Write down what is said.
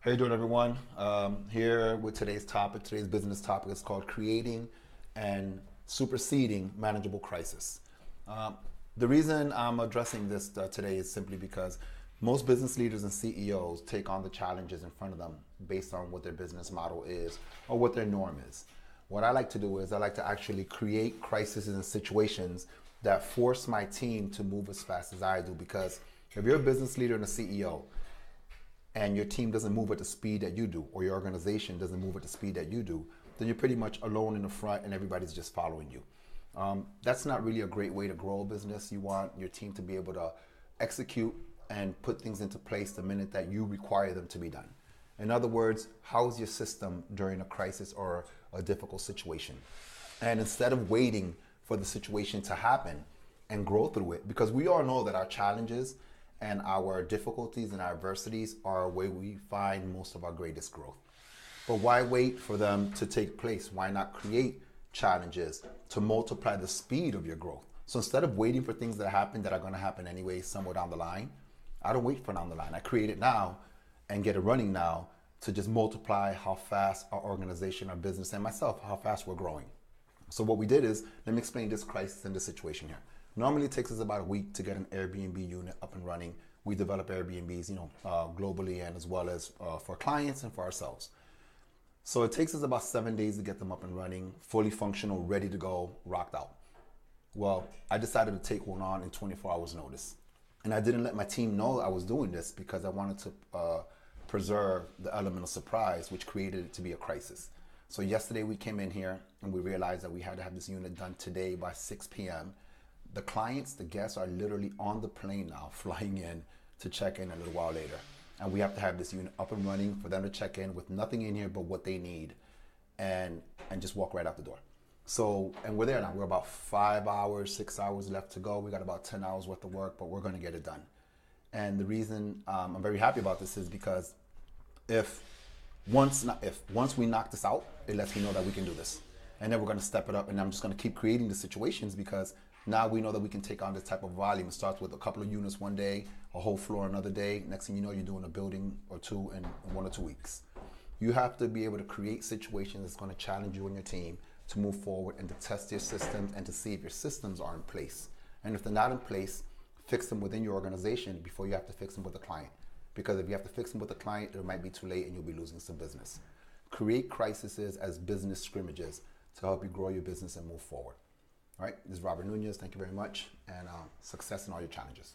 How you doing, everyone? Here with today's topic. Today's business topic is called creating and superseding manageable crisis. Um, the reason I'm addressing this today is simply because most business leaders and CEOs take on the challenges in front of them based on what their business model is or what their norm is. What I like to do is I like to actually create crises and situations that force my team to move as fast as I do, because if you're a business leader and a CEO and your team doesn't move at the speed that you do, or your organization doesn't move at the speed that you do, then you're pretty much alone in the front and everybody's just following you. That's not really a great way to grow a business. You want your team to be able to execute and put things into place the minute that you require them to be done. In other words, how's your system during a crisis or a difficult situation? And instead of waiting for the situation to happen and grow through it, because we all know that our challenges and our difficulties and our adversities are where we find most of our greatest growth. But why wait for them to take place? Why not create challenges to multiply the speed of your growth? So instead of waiting for things that happen that are going to happen anyway somewhere down the line, I don't wait for down the line. I create it now and get it running now to just multiply how fast our organization, our business, and myself, how fast we're growing. So what we did is, let me explain this crisis and this situation here. Normally it takes us about a week to get an Airbnb unit up and running. We develop Airbnbs, globally, and as well as for clients and for ourselves. So it takes us about 7 days to get them up and running, fully functional, ready to go, rocked out. Well, I decided to take one on in 24 hours notice. And I didn't let my team know I was doing this because I wanted to preserve the element of surprise, which created it to be a crisis. So yesterday we came in here and we realized that we had to have this unit done today by 6 p.m. The clients, the guests are literally on the plane now, flying in to check in a little while later. And we have to have this unit up and running for them to check in with nothing in here but what they need, and just walk right out the door. So, and we're there now. We're about 5 hours, 6 hours left to go. We got about 10 hours worth of work, but we're going to get it done. And the reason I'm very happy about this is because if once we knock this out, it lets me know that we can do this. And then we're going to step it up, and I'm just going to keep creating the situations, because now we know that we can take on this type of volume. It starts with a couple of units one day, a whole floor another day. Next thing you know, you're doing a building or two in 1 or 2 weeks. You have to be able to create situations that's going to challenge you and your team to move forward and to test your systems and to see if your systems are in place. And if they're not in place, fix them within your organization before you have to fix them with the client. Because if you have to fix them with the client, it might be too late and you'll be losing some business. Create crises as business scrimmages to help you grow your business and move forward. All right, this is Robert Nunez. Thank you very much, and success in all your challenges.